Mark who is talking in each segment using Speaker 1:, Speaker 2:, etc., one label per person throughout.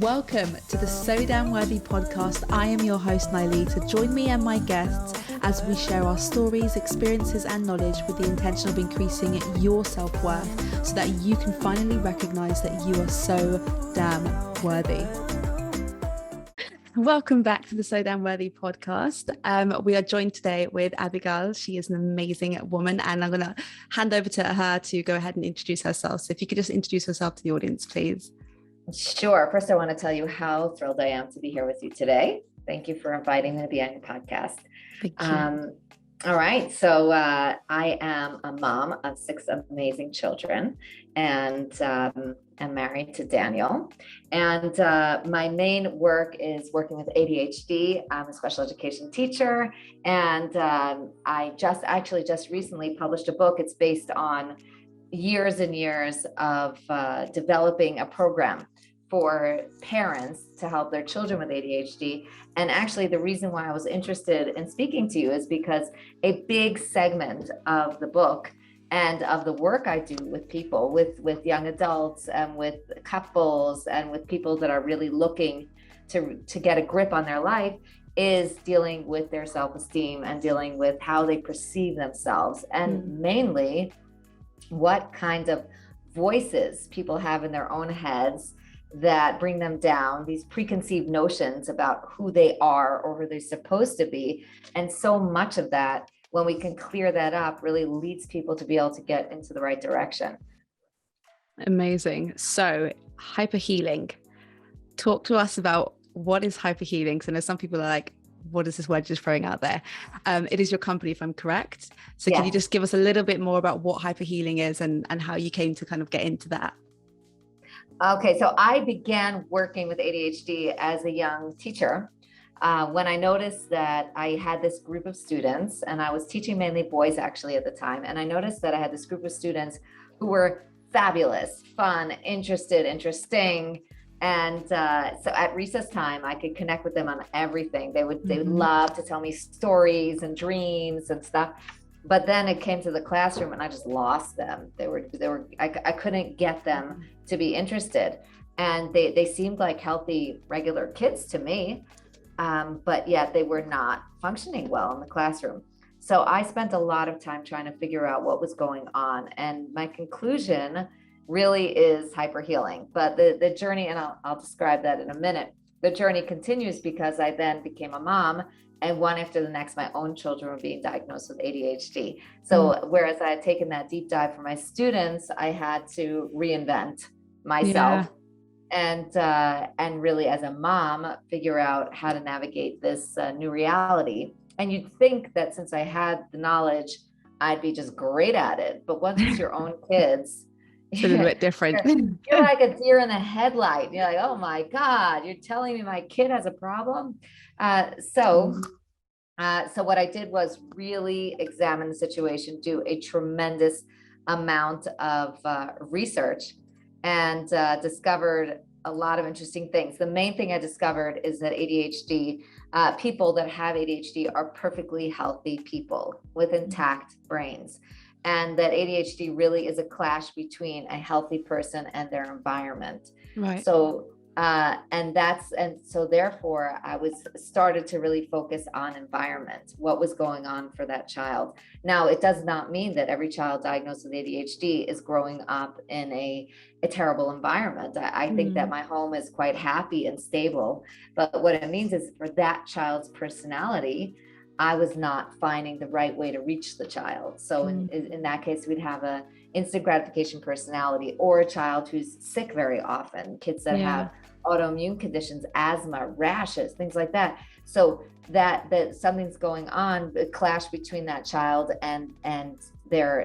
Speaker 1: Welcome to the So Damn Worthy podcast. I am your host, Nilita. Join me and my guests as we share our stories, experiences, and knowledge with the intention of increasing your self-worth so that you can finally recognize that you are so damn worthy. Welcome back to the So Damn Worthy podcast. We are joined today with Abigail. She is an amazing woman, and I'm going to hand over to her to go ahead and introduce herself. So if you could just introduce herself to the audience, please.
Speaker 2: Sure. First, I want to tell you how thrilled I am to be here with you today. Thank you for inviting me to be on your podcast.
Speaker 1: Thank you.
Speaker 2: All right. So I am a mom of 6 amazing children, and I'm married to Daniel. And my main work is working with ADHD. I'm a special education teacher, and I just recently published a book. It's based on years and years of developing a program for parents to help their children with ADHD. And actually, the reason why I was interested in speaking to you is because a big segment of the book and of the work I do with people, with young adults and with couples and with people that are really looking to get a grip on their life, is dealing with their self-esteem and dealing with how they perceive themselves, and mainly what kind of voices people have in their own heads that bring them down, these preconceived notions about who they are or who they're supposed to be. And so much of that, when we can clear that up, really leads people to be able to get into the right direction.
Speaker 1: Amazing. So HyperHealing, talk to us about what is HyperHealing. Because I know some people are like, what is this word just throwing out there? It is your company, if I'm correct. So Can you just give us a little bit more about what HyperHealing is and how you came to kind of get into that?
Speaker 2: Okay, so I began working with ADHD as a young teacher when I noticed that I had this group of students, and I was teaching mainly boys actually at the time. And I noticed that I had this group of students who were fabulous, fun, interesting. And so at recess time, I could connect with them on everything. They would love to tell me stories and dreams and stuff. But then it came to the classroom, and I just lost them. I couldn't get them to be interested, and they seemed like healthy, regular kids to me, but yet they were not functioning well in the classroom. So I spent a lot of time trying to figure out what was going on, and my conclusion really is HyperHealing. But the journey, and I'll describe that in a minute. The journey continues because I then became a mom, and one after the next, my own children were being diagnosed with ADHD. So whereas I had taken that deep dive for my students, I had to reinvent myself and really, as a mom, figure out how to navigate this new reality. And you'd think that since I had the knowledge, I'd be just great at it. But once it's your own kids,
Speaker 1: it's a little bit different.
Speaker 2: You're like a deer in the headlight. You're like, oh my God, you're telling me my kid has a problem. So what I did was really examine the situation, do a tremendous amount of research, and discovered a lot of interesting things. The main thing I discovered is that ADHD, people that have ADHD are perfectly healthy people with intact brains. And that ADHD really is a clash between a healthy person and their environment.
Speaker 1: Right.
Speaker 2: So, so therefore I started to really focus on environment, what was going on for that child. Now, it does not mean that every child diagnosed with ADHD is growing up in a terrible environment. I think that my home is quite happy and stable, but what it means is for that child's personality, I was not finding the right way to reach the child. So in that case, we'd have a instant gratification personality, or a child who's sick very often, kids that have autoimmune conditions, asthma, rashes, things like that. So that something's going on, the clash between that child and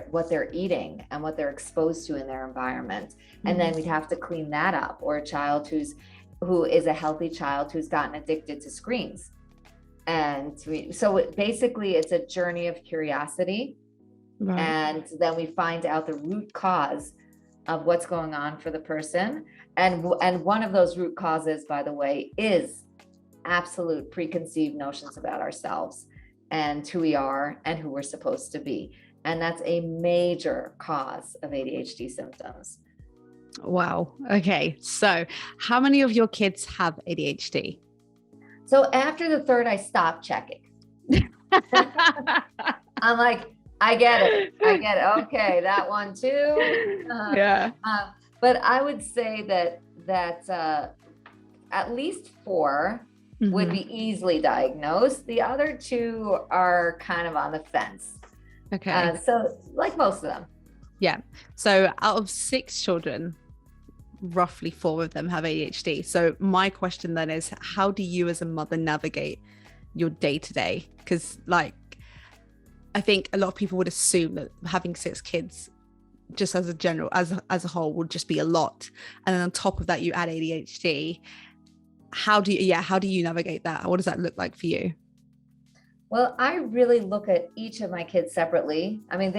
Speaker 2: what they're eating and what they're exposed to in their environment. And then we'd have to clean that up. Or a child who is a healthy child who's gotten addicted to screens. And basically it's a journey of curiosity. Right. And then we find out the root cause of what's going on for the person. And one of those root causes, by the way, is absolute preconceived notions about ourselves and who we are and who we're supposed to be. And that's a major cause of ADHD symptoms.
Speaker 1: Wow. Okay. So how many of your kids have ADHD?
Speaker 2: So after the third, I stopped checking. I'm like, I get it. I get it. Okay, that one too.
Speaker 1: Yeah.
Speaker 2: But I would say that at least four would
Speaker 1: Hmm.
Speaker 2: be easily diagnosed. The other two are kind of on the fence.
Speaker 1: Okay.
Speaker 2: So like most of them.
Speaker 1: Yeah. So out of 6 children, roughly 4 of them have ADHD. So my question then is, how do you as a mother navigate your day to day? Because like, I think a lot of people would assume that having 6 kids just as a general, as a whole, would just be a lot. And then on top of that, you add ADHD. How do you navigate that? What does that look like for you?
Speaker 2: Well, I really look at each of my kids separately. I mean,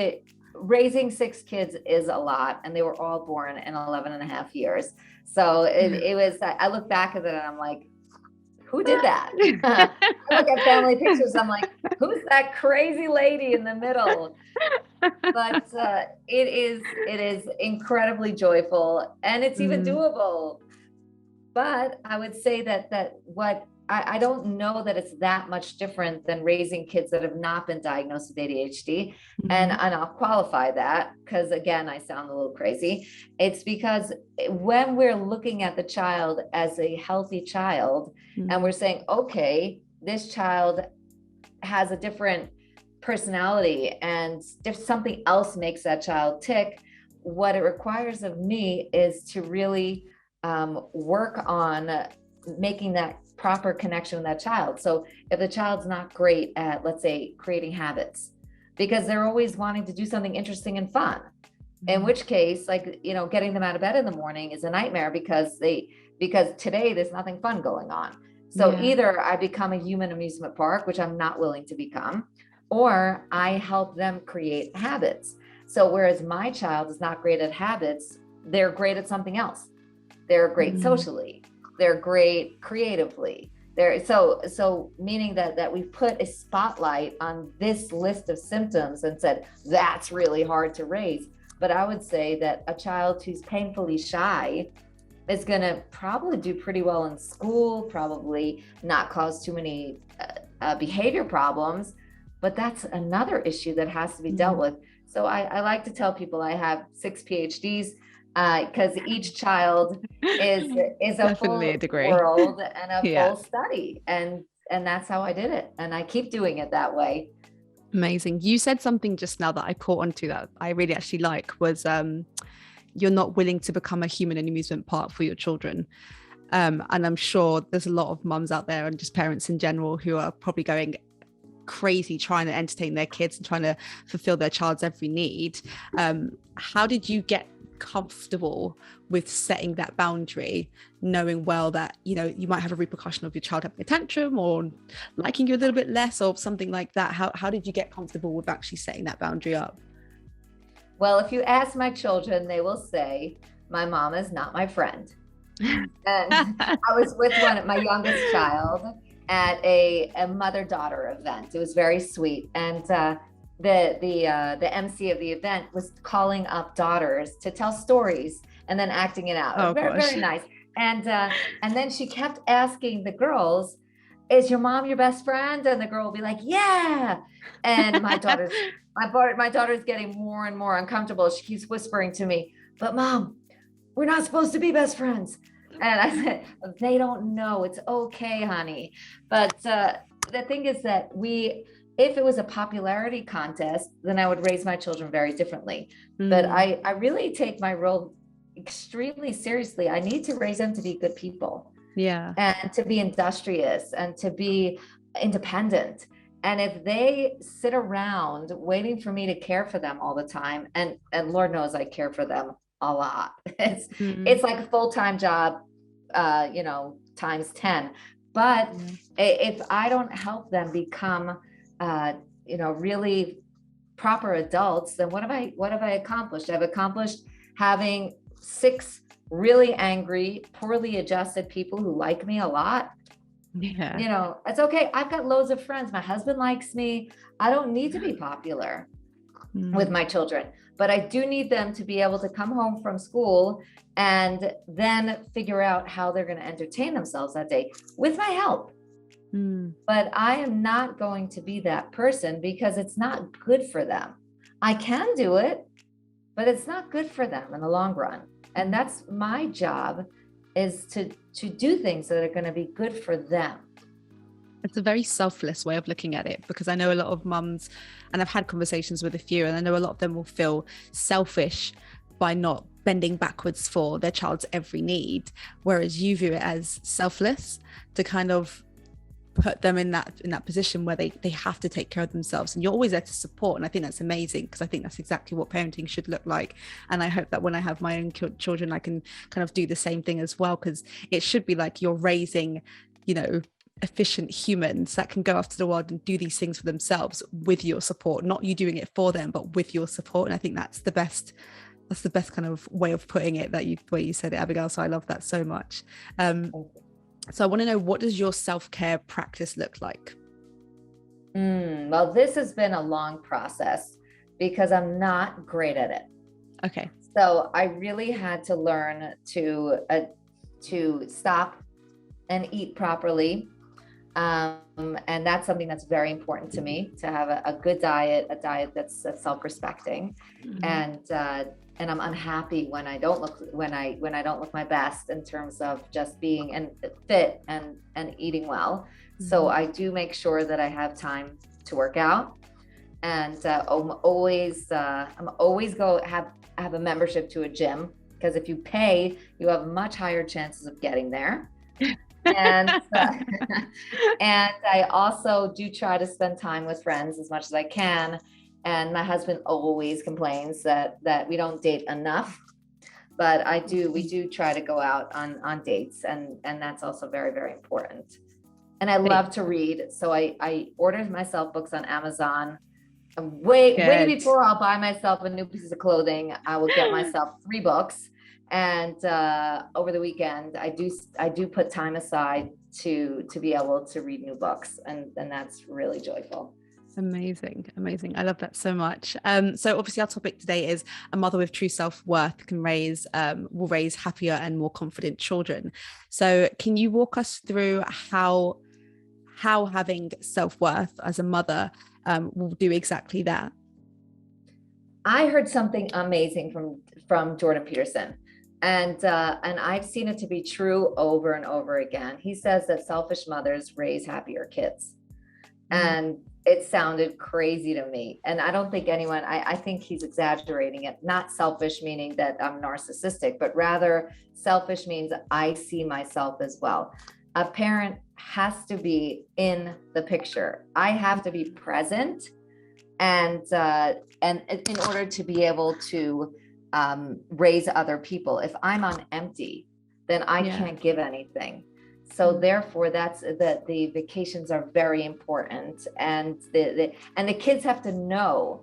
Speaker 2: raising 6 kids is a lot, and they were all born in 11 and a half years. So it was, I look back at it and I'm like, who did that? I look at family pictures, I'm like, who's that crazy lady in the middle? But it is incredibly joyful, and it's even
Speaker 1: Mm,
Speaker 2: doable. But I would say that what I don't know that it's that much different than raising kids that have not been diagnosed with ADHD.
Speaker 1: mhm,
Speaker 2: And I'll qualify that because, again, I sound a little crazy. It's because when we're looking at the child as a healthy child
Speaker 1: mm,
Speaker 2: and we're saying, okay, this child has a different personality and if something else makes that child tick, what it requires of me is to really work on making that proper connection with that child. So if the child's not great at, let's say, creating habits, because they're always wanting to do something interesting and fun, in
Speaker 1: mm.
Speaker 2: which case, like, getting them out of bed in the morning is a nightmare because today there's nothing fun going on. So
Speaker 1: Yeah.
Speaker 2: either I become a human amusement park, which I'm not willing to become, or I help them create habits. So whereas my child is not great at habits, they're great at something else. They're great
Speaker 1: Mm,
Speaker 2: socially. They're great creatively. So meaning that we put a spotlight on this list of symptoms and said that's really hard to raise. But I would say that a child who's painfully shy is going to probably do pretty well in school, probably not cause too many behavior problems. But that's another issue that has to be dealt
Speaker 1: mm.
Speaker 2: with. So I like to tell people I have 6 PhDs because each child is a
Speaker 1: Definitely a
Speaker 2: full
Speaker 1: degree.
Speaker 2: world and a
Speaker 1: Yeah.
Speaker 2: full study, and that's how I did it, and I keep doing it that way.
Speaker 1: Amazing. You said something just now that I caught onto that I really actually like was you're not willing to become a human and amusement park for your children. And I'm sure there's a lot of mums out there and just parents in general who are probably going crazy trying to entertain their kids and trying to fulfill their child's every need. How did you get comfortable with setting that boundary, knowing well that you might have a repercussion of your child having a tantrum or liking you a little bit less or something like that? How did you get comfortable with actually setting that boundary up?
Speaker 2: Well, if you ask my children, they will say my mom is not my friend. And I was with my youngest child at a mother-daughter event. It was very sweet, and the MC of the event was calling up daughters to tell stories and then acting it out.
Speaker 1: Oh
Speaker 2: Very,
Speaker 1: gosh.
Speaker 2: very nice. And then she kept asking the girls, "Is your mom your best friend?" And the girl will be like, "Yeah." And my daughter's getting more and more uncomfortable. She keeps whispering to me, "But mom, we're not supposed to be best friends." And I said, they don't know. It's okay, honey. But the thing is that if it was a popularity contest, then I would raise my children very differently. But
Speaker 1: Mm,
Speaker 2: I really take my role extremely seriously. I need to raise them to be good people
Speaker 1: yeah.
Speaker 2: and to be industrious and to be independent. And if they sit around waiting for me to care for them all the time, and Lord knows I care for them a lot. It's
Speaker 1: Mm,
Speaker 2: it's like a full-time job, times 10. But
Speaker 1: yeah.
Speaker 2: if I don't help them become really proper adults, then what have I accomplished? I've accomplished having 6 really angry, poorly adjusted people who like me a lot.
Speaker 1: Yeah.
Speaker 2: It's okay. I've got loads of friends. My husband likes me. I don't need to be popular. with my children. But I do need them to be able to come home from school and then figure out how they're going to entertain themselves that day with my help. But I am not going to be that person because it's not good for them. I can do it, but it's not good for them in the long run. And that's my job, is to do things that are going to be good for them.
Speaker 1: It's a very selfless way of looking at it, because I know a lot of mums, and I've had conversations with a few, and I know a lot of them will feel selfish by not bending backwards for their child's every need, whereas you view it as selfless to kind of put them in that position where they have to take care of themselves, and you're always there to support. And I think that's amazing, because I think that's exactly what parenting should look like. And I hope that when I have my own children, I can kind of do the same thing as well, because it should be like you're raising, efficient humans that can go after the world and do these things for themselves with your support, not you doing it for them, but with your support. And I think that's the best kind of way of putting it, way you said it, Abigail. So I love that so much. So I want to know, what does your self-care practice look like?
Speaker 2: Well, this has been a long process because I'm not great at it.
Speaker 1: Okay.
Speaker 2: So I really had to learn to stop and eat properly. And that's something that's very important to me, to have a good diet, a diet that's self-respecting. And I'm unhappy when I don't look my best in terms of just being fit and eating well. So I do make sure that I have time to work out, and I'm always have a membership to a gym, because if you pay, you have much higher chances of getting there. And and I also do try to spend time with friends as much as I can. And my husband always complains that we don't date enough, but we do try to go out on dates, and that's also very, very important. And I love to read, so I ordered myself books on Amazon. Way before I'll buy myself a new piece of clothing, I will get myself 3 books. And over the weekend, I do put time aside to be able to read new books, and that's really joyful.
Speaker 1: Amazing. I love that so much. So obviously our topic today is a mother with true self-worth will raise happier and more confident children. So can you walk us through how having self-worth as a mother will do exactly that?
Speaker 2: I heard something amazing from Jordan Peterson. And I've seen it to be true over and over again. He says that selfish mothers raise happier kids. And it sounded crazy to me. And I don't think I think he's exaggerating it. Not selfish meaning that I'm narcissistic, but rather selfish means I see myself as well. A parent has to be in the picture. I have to be present, and in order to be able to raise other people. If I'm on empty, then I can't give anything. So therefore, that's the vacations are very important, and the kids have to know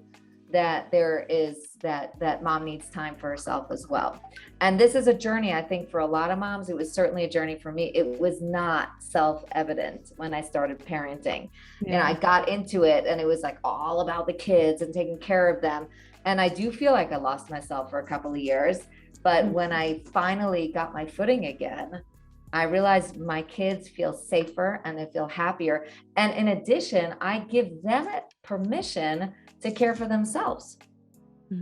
Speaker 2: that there is that mom needs time for herself as well. And this is a journey, I think, for a lot of moms. It was certainly a journey for me. It was not self-evident when I started parenting. I got into it, and it was like all about the kids and taking care of them. And I do feel like I lost myself for a couple of years. But when I finally got my footing again, I realized my kids feel safer and they feel happier. And in addition, I give them permission to care for themselves.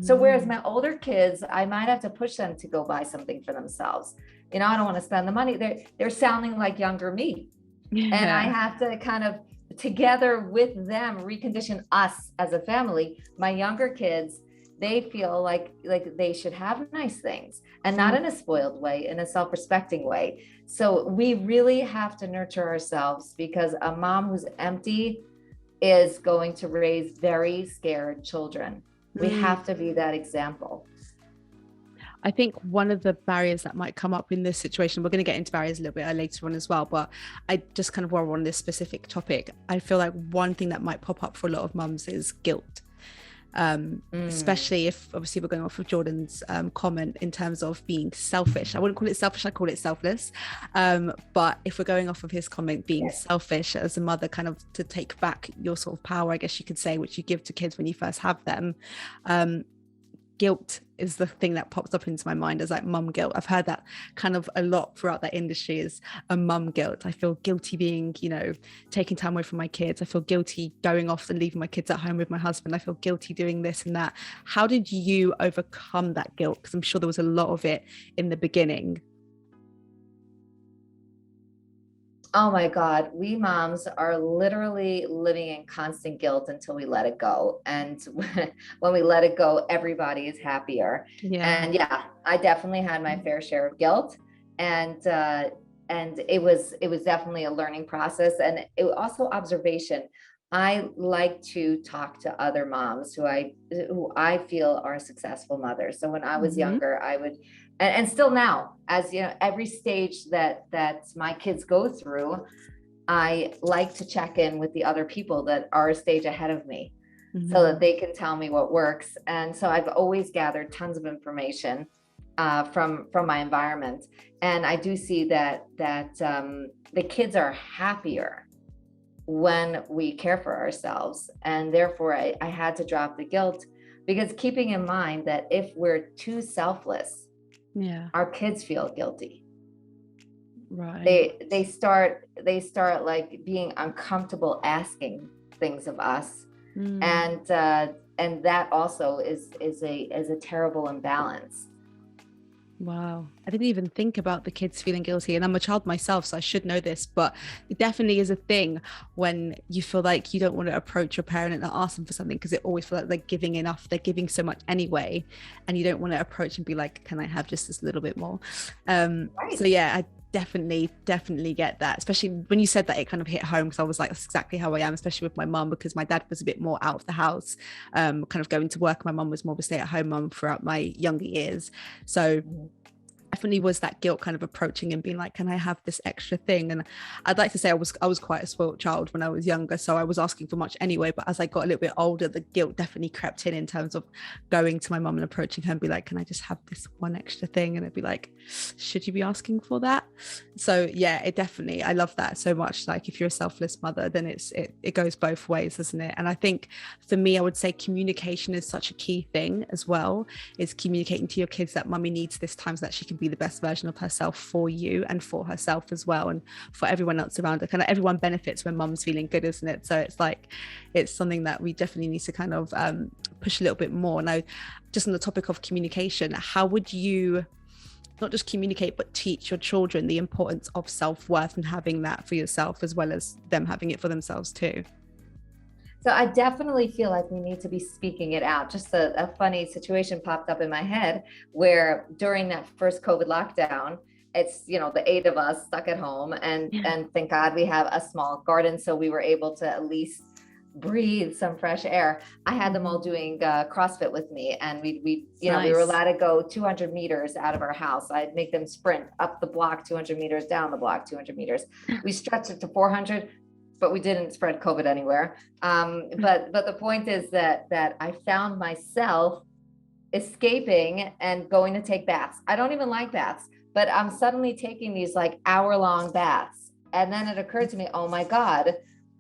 Speaker 2: So whereas my older kids, I might have to push them to go buy something for themselves. I don't want to spend the money. They're sounding like younger me. And I have to kind of together with them recondition us as a family. My younger kids, they feel like they should have nice things, and not in a spoiled way, in a self-respecting way. So we really have to nurture ourselves, because a mom who's empty is going to raise very scared children. We have to be that example.
Speaker 1: I think one of the barriers that might come up in this situation, we're going to get into barriers a little bit later on as well, but I just kind of want on this specific topic. I feel like one thing that might pop up for a lot of mums is guilt. Especially if obviously we're going off of Jordan's comment in terms of being selfish. I wouldn't call it selfish, I call it selfless. But if we're going off of his comment being selfish as a mother, kind of to take back your sort of power, I guess you could say, which you give to kids when you first have them, guilt is the thing that pops up into my mind as like mum guilt. I've heard that kind of a lot throughout that industry, is a mum guilt. I feel guilty being, you know, taking time away from my kids. I feel guilty going off and leaving my kids at home with my husband. I feel guilty doing this and that. How did you overcome that guilt? Because I'm sure there was a lot of it in the beginning.
Speaker 2: Oh my God, we moms are literally living in constant guilt until we let it go. And when we let it go, everybody is happier.
Speaker 1: Yeah.
Speaker 2: And yeah, I definitely had my fair share of guilt. And it was definitely a learning process, and it was also observation. I like to talk to other moms who I feel are successful mothers. So when I was younger, I would, and still now, as you know, every stage that my kids go through, I like to check in with the other people that are a stage ahead of me, so that they can tell me what works. And so I've always gathered tons of information from my environment, and I do see that the kids are happier when we care for ourselves. And therefore I had to drop the guilt, because keeping in mind that if we're too selfless, our kids feel guilty.
Speaker 1: Right.
Speaker 2: They start like being uncomfortable asking things of us. And that also is a terrible imbalance.
Speaker 1: Wow. I didn't even think about the kids feeling guilty, and I'm a child myself, so I should know this, but it definitely is a thing when you feel like you don't want to approach your parent and ask them for something, because it always feels like they're giving enough, they're giving so much anyway, and you don't want to approach and be like, can I have just this little bit more? Right. So yeah, I definitely get that, especially when you said that. It kind of hit home, because I was like, that's exactly how I am, especially with my mum, because my dad was a bit more out of the house, kind of going to work. My mum was more of a stay-at-home mum throughout my younger years, so definitely was that guilt kind of approaching and being like, can I have this extra thing? And I'd like to say I was quite a spoiled child when I was younger, so I was asking for much anyway. But as I got a little bit older, the guilt definitely crept in terms of going to my mum and approaching her and be like, can I just have this one extra thing? And it'd be like, should you be asking for that? So yeah, it definitely, I love that so much. Like, if you're a selfless mother, then it goes both ways, doesn't it? And I think for me, I would say communication is such a key thing as well, is communicating to your kids that mummy needs this time so that she can be the best version of herself for you and for herself as well, and for everyone else around her. Kind of everyone benefits when mum's feeling good, isn't it? So it's like, it's something that we definitely need to kind of push a little bit more. Now, just on the topic of communication, how would you not just communicate but teach your children the importance of self-worth and having that for yourself, as well as them having it for themselves too?
Speaker 2: So I definitely feel like we need to be speaking it out. Just a funny situation popped up in my head, where during that first COVID lockdown, it's, you know, the 8 of us stuck at home, and thank God we have a small garden, so we were able to at least breathe some fresh air. I had them all doing CrossFit with me, and we you know, we were allowed to go 200 meters out of our house. I'd make them sprint up the block 200 meters, down the block 200 meters. We stretched it to 400, but we didn't spread COVID anywhere. But the point is that I found myself escaping and going to take baths. I don't even like baths, but I'm suddenly taking these like hour-long baths. And then it occurred to me, oh my God,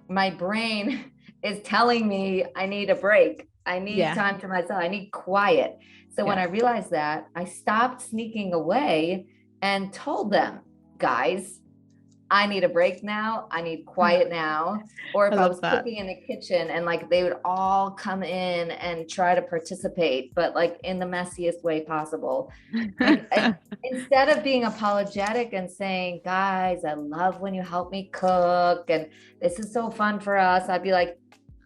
Speaker 2: my brain is telling me I need a break. I need time to myself. I need quiet. So when I realized that, I stopped sneaking away and told them, guys, I need a break now. I need quiet now. Or if I was cooking in the kitchen, and like they would all come in and try to participate, but like in the messiest way possible. And instead of being apologetic and saying, guys, I love when you help me cook, and this is so fun for us, I'd be like,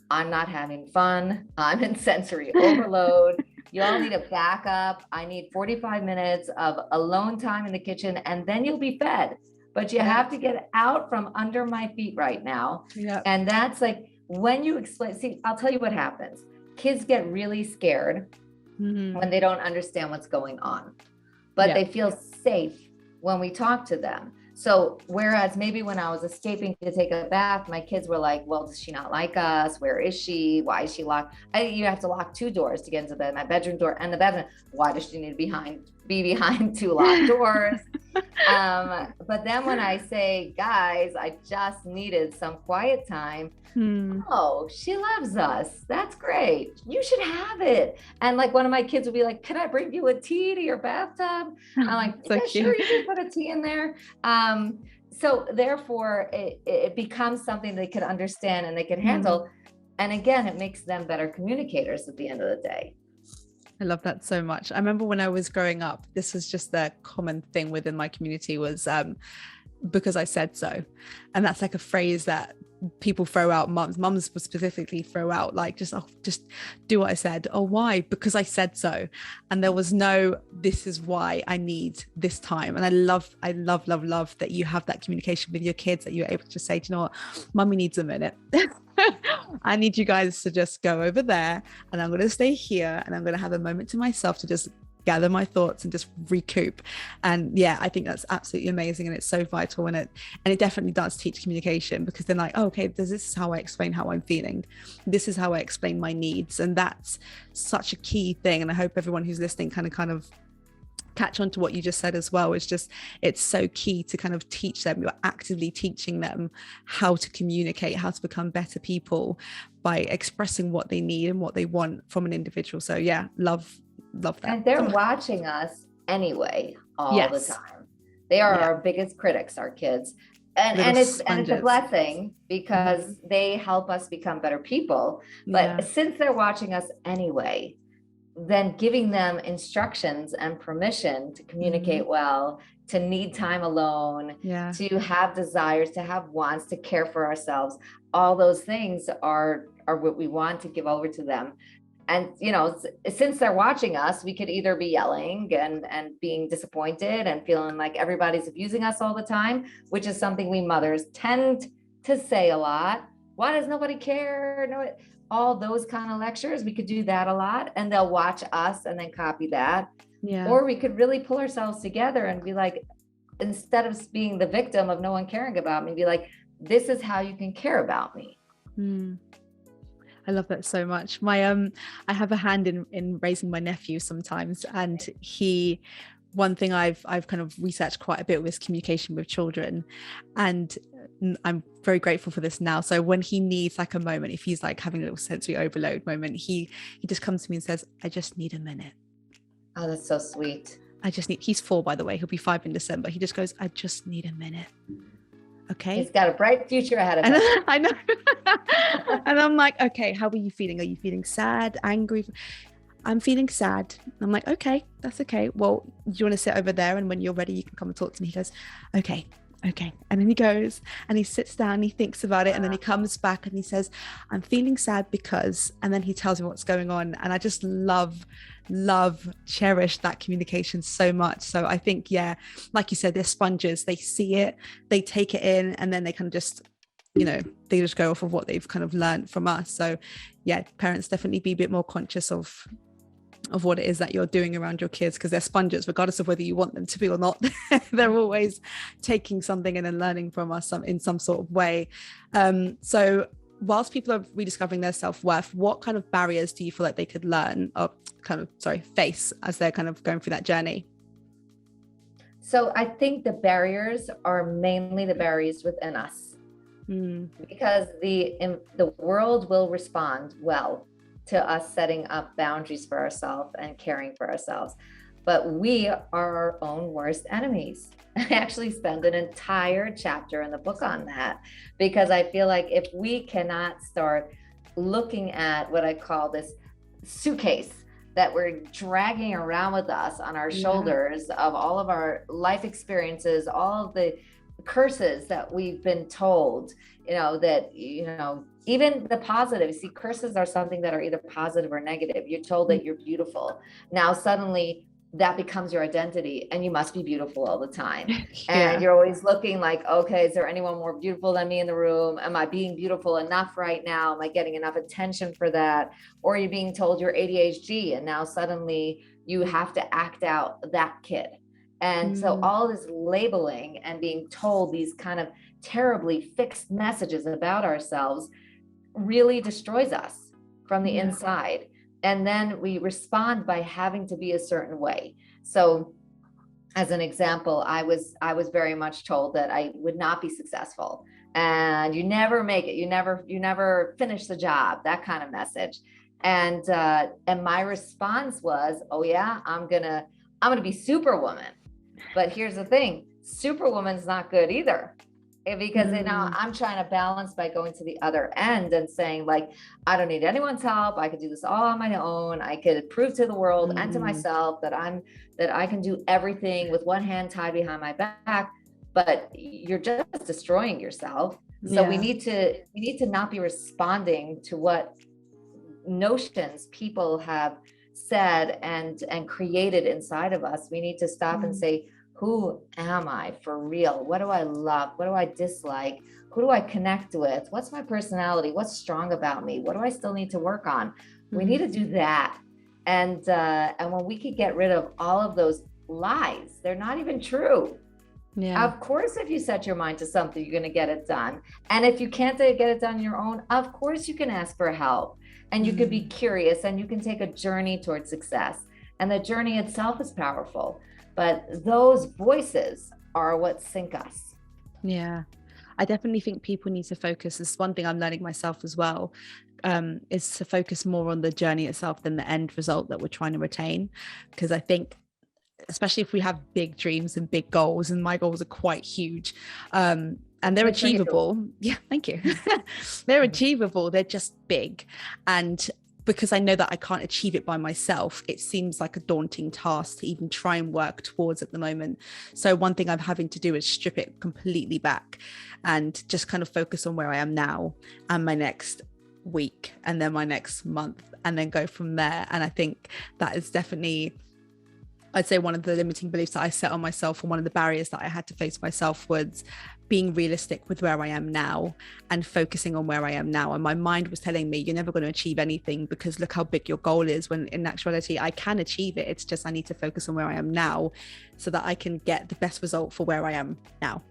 Speaker 2: I'm not having fun. I'm in sensory overload. You all need a backup. I need 45 minutes of alone time in the kitchen, and then you'll be fed. But you have to get out from under my feet right now. And that's like, when you explain, see, I'll tell you what happens. Kids get really scared when they don't understand what's going on, but they feel safe when we talk to them. So whereas maybe when I was escaping to take a bath, my kids were like, well, does she not like us? Where is she? Why is she locked? You have to lock 2 doors to get into my bedroom door and the bedroom. Why does she need to be behind 2 locked doors? But then when I say, guys, I just needed some quiet time. Oh, she loves us. That's great. You should have it. And like one of my kids would be like, can I bring you a tea to your bathtub? I'm like,
Speaker 1: So
Speaker 2: yeah,
Speaker 1: cute.
Speaker 2: sure, you can put a tea in there. So therefore it becomes something they could understand and they can handle. And again, it makes them better communicators at the end of the day.
Speaker 1: I love that so much. I remember when I was growing up, this was just the common thing within my community was because I said so. And that's like a phrase that people throw out. Mums will specifically throw out like, just do what I said. Oh, why? Because I said so. And there was no, this is why I need this time. And I love that you have that communication with your kids, that you're able to say, do you know what, Mummy needs a minute. I need you guys to just go over there and I'm going to stay here and I'm going to have a moment to myself to just gather my thoughts and just recoup. And yeah, I think that's absolutely amazing. And it's so vital and it definitely does teach communication, because then like, oh, okay, this is how I explain how I'm feeling. This is how I explain my needs. And that's such a key thing. And I hope everyone who's listening kind of catch on to what you just said as well. It's so key to kind of teach them. You're actively teaching them how to communicate, how to become better people by expressing what they need and what they want from an individual. So yeah, love that.
Speaker 2: And they're watching us anyway all the time. They are our biggest critics, our kids. And it's a blessing because they help us become better people. But since they're watching us anyway, then giving them instructions and permission to communicate well, to need time alone, to have desires, to have wants, to care for ourselves. All those things are what we want to give over to them. And, you know, since they're watching us, we could either be yelling and being disappointed and feeling like everybody's abusing us all the time, which is something we mothers tend to say a lot. Why does nobody care? No, all those kind of lectures, we could do that a lot and they'll watch us and then copy that. Or we could really pull ourselves together and be like, instead of being the victim of no one caring about me, be like, this is how you can care about me.
Speaker 1: I love that so much. I have a hand in raising my nephew sometimes, and one thing I've kind of researched quite a bit was communication with children, and I'm very grateful for this now. So when he needs like a moment, if he's like having a little sensory overload moment, he just comes to me and says, I just need a minute.
Speaker 2: Oh, that's so sweet.
Speaker 1: He's 4, by the way, he'll be 5 in December. He just goes, I just need a minute. Okay.
Speaker 2: He's got a bright future ahead of him.
Speaker 1: I know. And I'm like, okay, how are you feeling? Are you feeling sad, angry? I'm feeling sad. I'm like, okay, that's okay. Well, do you want to sit over there? And when you're ready, you can come and talk to me. He goes, okay. And then he goes and he sits down, he thinks about it. And then he comes back and he says, I'm feeling sad because, and then he tells me what's going on. And I just love, cherish that communication so much. So I think, like you said, they're sponges. They see it, they take it in, and then they can just, they just go off of what they've kind of learned from us. So yeah, parents definitely be a bit more conscious of what it is that you're doing around your kids, because they're sponges, regardless of whether you want them to be or not. They're always taking something and then learning from us in some sort of way. So whilst people are rediscovering their self-worth, what kind of barriers do you feel like they could face as they're kind of going through that journey?
Speaker 2: So I think the barriers are mainly the barriers within us, because the world will respond well to us setting up boundaries for ourselves and caring for ourselves. But we are our own worst enemies. I actually spend an entire chapter in the book on that, because I feel like if we cannot start looking at what I call this suitcase that we're dragging around with us on our shoulders of all of our life experiences, all of the curses that we've been told, even the positive. See, curses are something that are either positive or negative. You're told that you're beautiful. Now suddenly that becomes your identity, and you must be beautiful all the time. And you're always looking like, okay, is there anyone more beautiful than me in the room? Am I being beautiful enough right now? Am I getting enough attention for that? Or you're being told you're ADHD, and now suddenly you have to act out that kid. And so all this labeling and being told these kind of terribly fixed messages about ourselves really destroys us from the inside. And then we respond by having to be a certain way. So as an example, I was very much told that I would not be successful, and you never make it, you never finish the job, that kind of message. And my response was, oh yeah, I'm gonna be Superwoman. But here's the thing, Superwoman's not good either. Because I'm trying to balance by going to the other end and saying, like, I don't need anyone's help. I could do this all on my own. I could prove to the world and to myself that I can do everything with one hand tied behind my back. But you're just destroying yourself. So we need to not be responding to what notions people have said and created inside of us. We need to stop and say, who am I for real? What do I love? What do I dislike? Who do I connect with? What's my personality? What's strong about me? What do I still need to work on? We need to do that. And when we could get rid of all of those lies, they're not even true. Of course, if you set your mind to something, you're going to get it done. And if you can't get it done on your own, of course you can ask for help, and you could be curious, and you can take a journey towards success. And the journey itself is powerful. But those voices are what sink us.
Speaker 1: Yeah, I definitely think people need to focus. This is one thing I'm learning myself as well, is to focus more on the journey itself than the end result that we're trying to retain. Because I think, especially if we have big dreams and big goals, and my goals are quite huge, and they're achievable. Yeah, thank you. They're achievable. They're just big. And because I know that I can't achieve it by myself, it seems like a daunting task to even try and work towards at the moment. So one thing I'm having to do is strip it completely back and just kind of focus on where I am now and my next week and then my next month, and then go from there. And I think that is definitely, I'd say, one of the limiting beliefs that I set on myself, and one of the barriers that I had to face myself, was being realistic with where I am now and focusing on where I am now. And my mind was telling me, you're never going to achieve anything because look how big your goal is, when in actuality, I can achieve it. It's just I need to focus on where I am now so that I can get the best result for where I am now.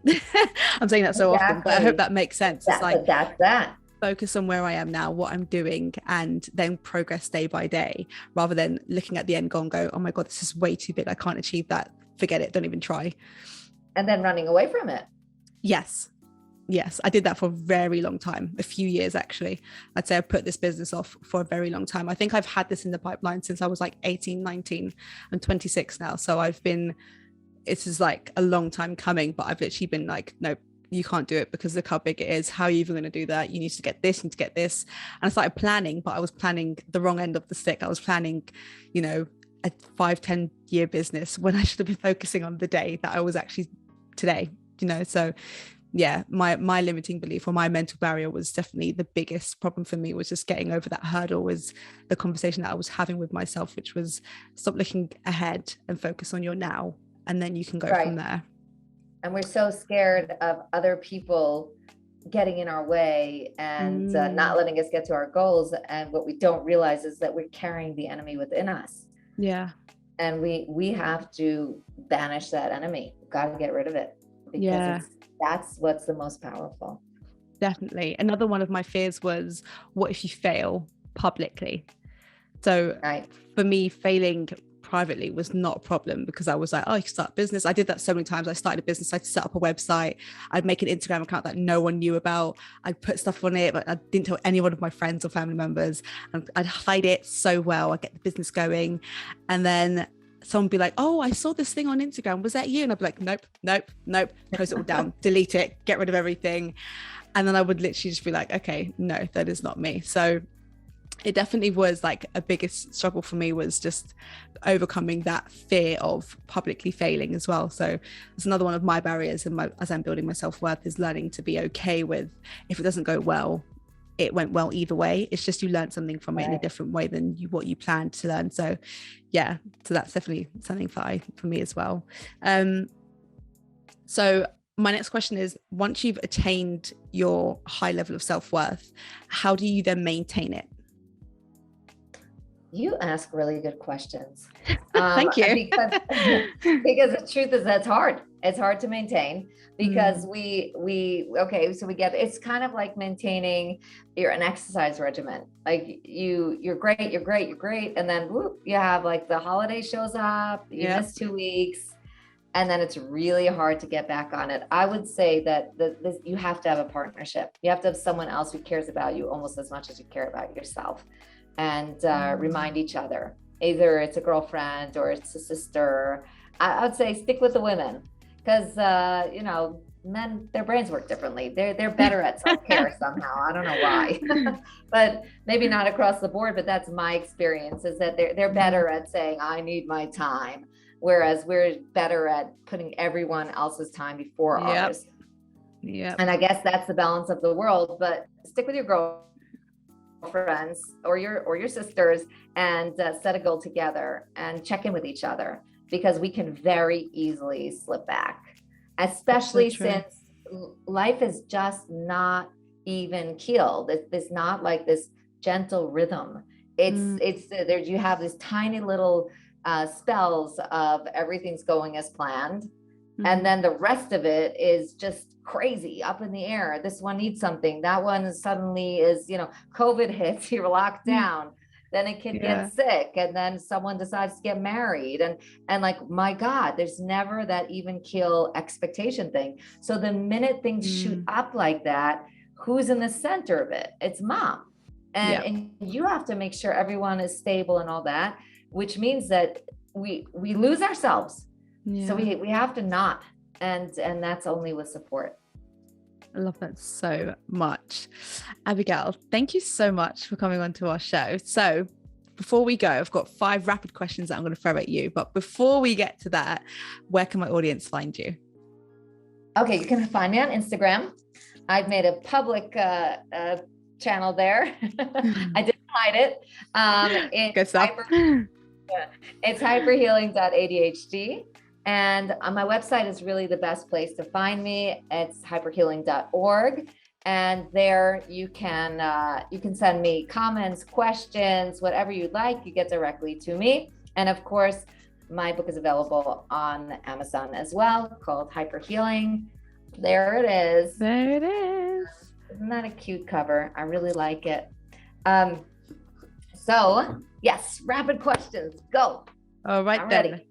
Speaker 1: I'm saying that so often, but I hope that makes sense. It's like,
Speaker 2: that's that.
Speaker 1: Focus on where I am now, what I'm doing, and then progress day by day, rather than looking at the end goal and go, oh my God, this is way too big. I can't achieve that. Forget it. Don't even try.
Speaker 2: And then running away from it.
Speaker 1: Yes. I did that for a very long time, a few years actually. I'd say I put this business off for a very long time. I think I've had this in the pipeline since I was like 18, 19. I'm 26 now. So this is like a long time coming, but I've literally been like, nope, you can't do it because look how big it is. How are you even going to do that? You need to get this, you need to get this. And I started planning, but I was planning the wrong end of the stick. I was planning, a 5-10 year business when I should have been focusing on the day that I was actually today, so yeah, my limiting belief, or my mental barrier, was definitely the biggest problem for me, was just getting over that hurdle, was the conversation that I was having with myself, which was stop looking ahead and focus on your now, and then you can go from there.
Speaker 2: And we're so scared of other people getting in our way and not letting us get to our goals. And what we don't realize is that we're carrying the enemy within us.
Speaker 1: Yeah.
Speaker 2: And we have to banish that enemy. We've got to get rid of it, because that's what's the most powerful.
Speaker 1: Definitely. Another one of my fears was, what if you fail publicly? So for me, failing privately was not a problem, because I was like, oh, you can start a business. I did that so many times. I started a business. I'd set up a website. I'd make an Instagram account that no one knew about. I'd put stuff on it, but I didn't tell any one of my friends or family members. And I'd hide it so well. I'd get the business going. And then someone would be like, oh, I saw this thing on Instagram. Was that you? And I'd be like, nope. Close it all down, delete it, get rid of everything. And then I would literally just be like, okay, no, that is not me. So it definitely was like a biggest struggle for me, was just overcoming that fear of publicly failing as well. So it's another one of my barriers, and as I'm building my self-worth, is learning to be okay with, if it doesn't go well, it went well either way. It's just you learned something from it in a different way than what you planned to learn. So yeah, so that's definitely something for me as well. So my next question is, once you've attained your high level of self-worth, how do you then maintain it?
Speaker 2: You ask really good questions.
Speaker 1: Thank you.
Speaker 2: Because the truth is that's hard. It's hard to maintain because it's kind of like maintaining an exercise regimen. Like you're great. And then whoop, you have like the holiday shows up, you miss 2 weeks, and then it's really hard to get back on it. I would say that you have to have a partnership. You have to have someone else who cares about you almost as much as you care about yourself, and remind each other. Either it's a girlfriend or it's a sister. I would say stick with the women because men, their brains work differently. They're better at self-care somehow. I don't know why, but maybe not across the board. But that's my experience, is that they're better at saying I need my time, whereas we're better at putting everyone else's time before ours.
Speaker 1: Yeah.
Speaker 2: And I guess that's the balance of the world. But stick with your girlfriends or your sisters and set a goal together and check in with each other, because we can very easily slip back, especially since life is just not even keeled. It's not like this gentle rhythm. It's there. You have these tiny little spells of everything's going as planned, and then the rest of it is just crazy, up in the air. This one needs something, that one suddenly is, COVID hits, you're locked down, then a kid gets sick, and then someone decides to get married, and like, my God, there's never that even keel expectation thing. So the minute things shoot up like that, who's in the center of it? It's mom. And you have to make sure everyone is stable and all that, which means that we lose ourselves. So we have to not, and that's only with support.
Speaker 1: I love that so much. Abigail, thank you so much for coming on to our show. So before we go, I've got 5 rapid questions that I'm going to throw at you. But before we get to that, where can my audience find you?
Speaker 2: Okay, you can find me on Instagram. I've made a public channel there. I didn't hide it.
Speaker 1: Good stuff.
Speaker 2: It's hyperhealing.adhd. And my website is really the best place to find me. It's hyperhealing.org. And there you can send me comments, questions, whatever you'd like. You get directly to me. And of course, my book is available on Amazon as well, called HyperHealing. There it is.
Speaker 1: There it is.
Speaker 2: Isn't that a cute cover? I really like it. So yes, rapid questions, go.
Speaker 1: All right,
Speaker 2: I'm
Speaker 1: then.
Speaker 2: ready.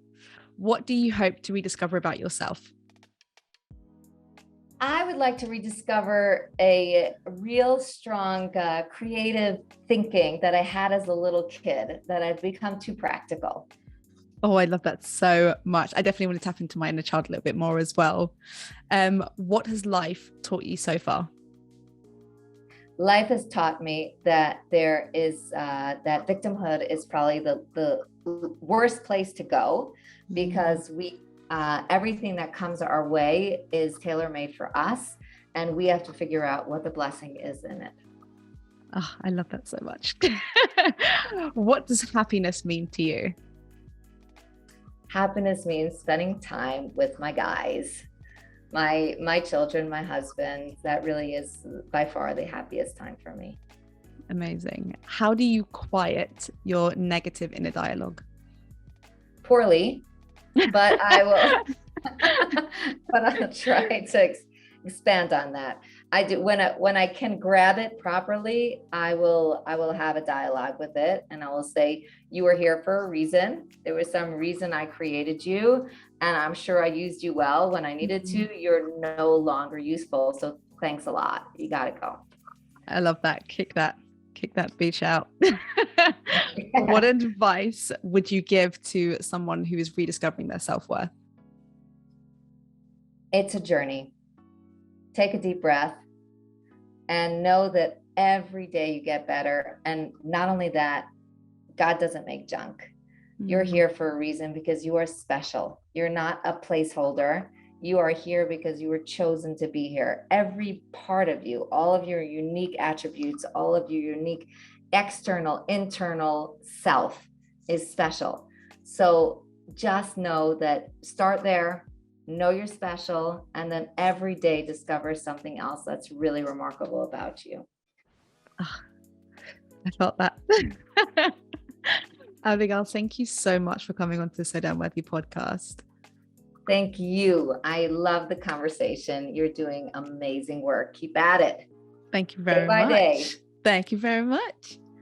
Speaker 1: What do you hope to rediscover about yourself?
Speaker 2: I would like to rediscover a real strong creative thinking that I had as a little kid, that I've become too practical.
Speaker 1: Oh, I love that so much. I definitely want to tap into my inner child a little bit more as well. What has life taught you so far?
Speaker 2: Life has taught me that there is that victimhood is probably the worst place to go, because everything that comes our way is tailor-made for us, and we have to figure out what the blessing is in it.
Speaker 1: Oh, I love that so much. What does happiness mean to you?
Speaker 2: Happiness means spending time with my guys, my children, my husband. That really is by far the happiest time for me.
Speaker 1: Amazing. How do you quiet your negative inner dialogue?
Speaker 2: Poorly, but I will. But I'll try to expand on that. I do when I can grab it properly. I will have a dialogue with it, and I will say, "You were here for a reason. There was some reason I created you, and I'm sure I used you well when I needed to. You're no longer useful, so thanks a lot. You got to go."
Speaker 1: I love that. Kick that bitch out. What advice would you give to someone who is rediscovering their self-worth?
Speaker 2: It's a journey. Take a deep breath and know that every day you get better. And not only that, God doesn't make junk. You're here for a reason, because you are special. You're not a placeholder. You are here because you were chosen to be here. Every part of you, all of your unique attributes, all of your unique external, internal self is special. So just know that, start there, know you're special, and then every day discover something else that's really remarkable about you.
Speaker 1: Oh, I felt that. Abigail, thank you so much for coming on to the So Damn Worthy podcast.
Speaker 2: Thank you. I love the conversation. You're doing amazing work. Keep at it.
Speaker 1: Thank you very
Speaker 2: Day by
Speaker 1: much.
Speaker 2: day.
Speaker 1: Thank you very much.